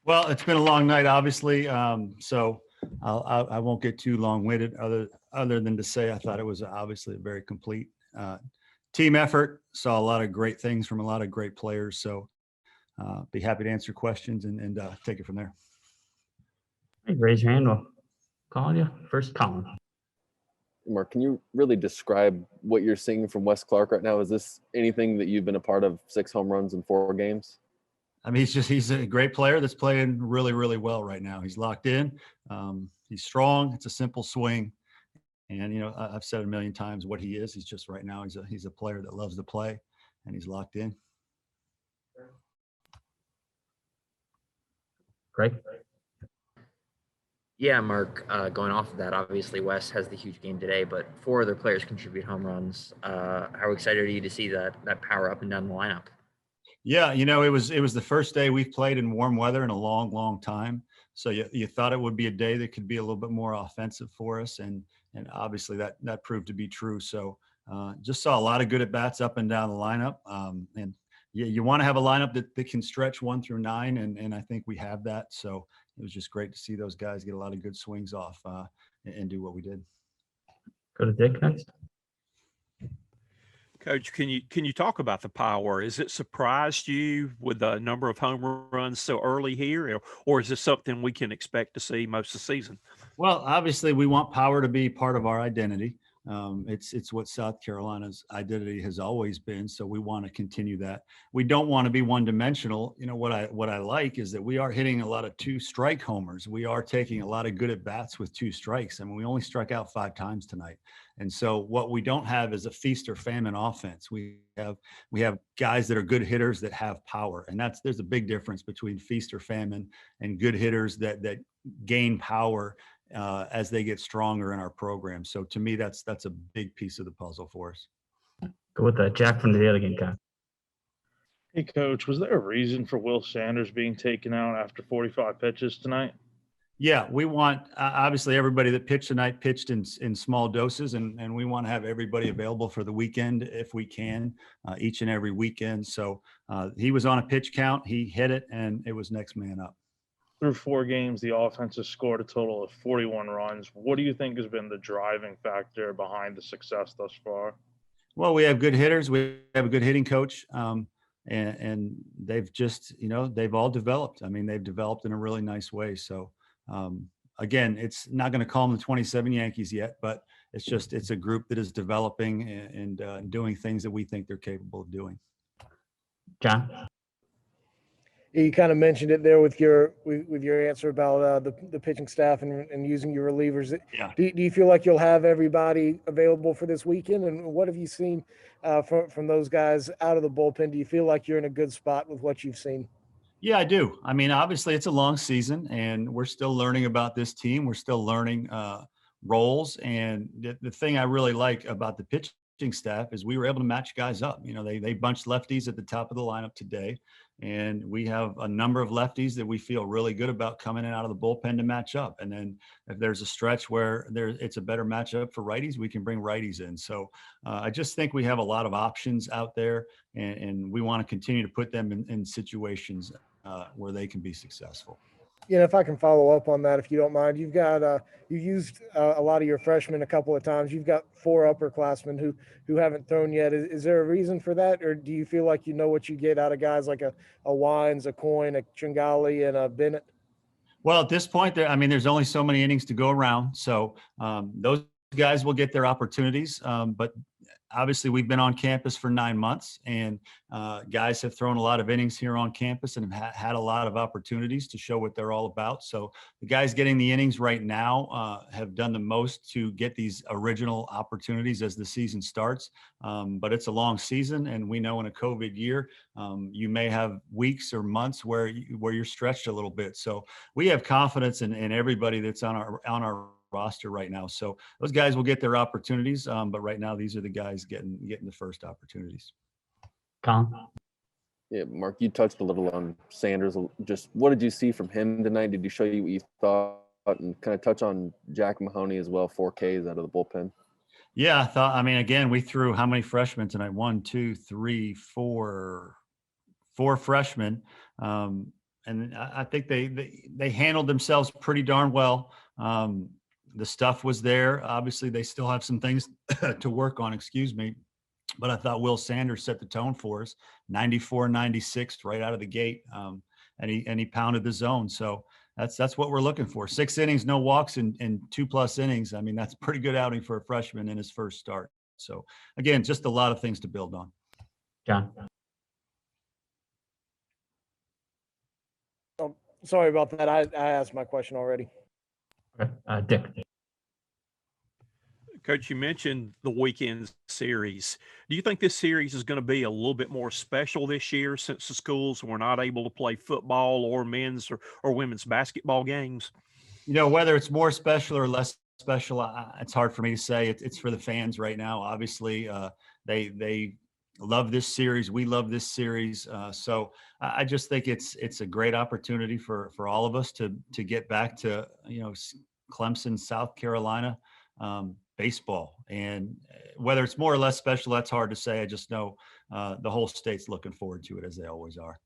Well, it's been a long night, obviously. So I won't get too long-winded other than to say I thought it was obviously a very complete team effort. Saw a lot of great things from a lot of great players. So be happy to answer questions and take it from there. Hey, raise your hand. We'll call on you. First, Colin. Mark, can you really describe what you're seeing from Wes Clark right now? Is this anything that you've been a part of? 6 home runs in 4 games? I mean, he's a great player that's playing really, really well right now. He's locked in. He's strong. It's a simple swing. And, I've said it a million times what he is. He's just right now, he's a player that loves to play, and he's locked in. Greg? Yeah, Mark, going off of that, obviously Wes has the huge game today, but 4 other players contribute home runs. How excited are you to see that power up and down the lineup? Yeah, it was the first day we've played in warm weather in a long, long time. So you thought it would be a day that could be a little bit more offensive for us, and obviously that proved to be true. So just saw a lot of good at bats up and down the lineup, and you want to have a lineup that can stretch 1 through 9, and I think we have that. So it was just great to see those guys get a lot of good swings off and do what we did. Go to Dick next. Coach, can you talk about the power? Is it surprised you with the number of home runs so early here, or is this something we can expect to see most of the season? Well, obviously, we want power to be part of our identity. It's what South Carolina's identity has always been. So we want to continue that. We don't want to be one-dimensional. What I like is that we are hitting a lot of 2-strike homers. We are taking a lot of good at bats with 2 strikes. I mean, we only struck out 5 times tonight. And so what we don't have is a feast or famine offense. We have guys that are good hitters that have power, and there's a big difference between feast or famine and good hitters that gain power as they get stronger in our program. So to me, that's a big piece of the puzzle for us. Go with that. Jack from the other game, Con. Hey, Coach, was there a reason for Will Sanders being taken out after 45 pitches tonight? Yeah, we want obviously everybody that pitched tonight pitched in small doses, and we want to have everybody available for the weekend if we can, each and every weekend. So he was on a pitch count, he hit it, and it was next man up. Through 4 games, the offense has scored a total of 41 runs. What do you think has been the driving factor behind the success thus far? Well, we have good hitters. We have a good hitting coach, and they've just, they've all developed. I mean, they've developed in a really nice way. So. Again, it's not going to call them the 27 Yankees yet, but it's a group that is developing and doing things that we think they're capable of doing. John? You kind of mentioned it there with your answer about the pitching staff and using your relievers. Yeah. Do you feel like you'll have everybody available for this weekend? And what have you seen from those guys out of the bullpen? Do you feel like you're in a good spot with what you've seen? Yeah, I do. I mean, obviously it's a long season and we're still learning about this team. We're still learning roles. And the thing I really like about the pitching staff is we were able to match guys up. They bunched lefties at the top of the lineup today. And we have a number of lefties that we feel really good about coming in out of the bullpen to match up. And then if there's a stretch where it's a better matchup for righties, we can bring righties in. So I just think we have a lot of options out there, and we want to continue to put them in situations where they can be successful. If I can follow up on that, if you don't mind, you've got you used a lot of your freshmen a couple of times. You've got 4 upperclassmen who haven't thrown yet. Is there a reason for that, or do you feel like you know what you get out of guys like a Wines, a Coyne, a Tringali, and a Bennett? Well, at this point, there's only so many innings to go around, so those guys will get their opportunities. But obviously, we've been on campus for 9 months, and guys have thrown a lot of innings here on campus and have had a lot of opportunities to show what they're all about. So the guys getting the innings right now have done the most to get these original opportunities as the season starts. But it's a long season, and we know in a COVID year, you may have weeks or months where you're stretched a little bit. So we have confidence in everybody that's on our roster right now. So those guys will get their opportunities, but right now these are the guys getting the first opportunities. Colin? Yeah, Mark, you touched a little on Sanders. Just what did you see from him tonight? Did he show you what you thought? And kind of touch on Jack Mahoney as well, 4 Ks out of the bullpen. Yeah, again, we threw how many freshmen tonight? 1, 2, 3, 4 freshmen. and I think they handled themselves pretty darn well. The stuff was there. Obviously, they still have some things to work on. Excuse me. But I thought Will Sanders set the tone for us, 94, 96 right out of the gate, and he pounded the zone. So that's what we're looking for. 6 innings, no walks, and 2+ innings. I mean, that's a pretty good outing for a freshman in his first start. So again, just a lot of things to build on. John. Oh, sorry about that. I asked my question already. Okay. Dick. Coach, you mentioned the weekend series. Do you think this series is going to be a little bit more special this year since the schools were not able to play football or men's or women's basketball games? Whether it's more special or less special, it's hard for me to say. It's for the fans right now. Obviously, they love this series. We love this series. So I just think it's a great opportunity for all of us to get back to Clemson, South Carolina. Baseball, and whether it's more or less special, that's hard to say. I just know the whole state's looking forward to it, as they always are.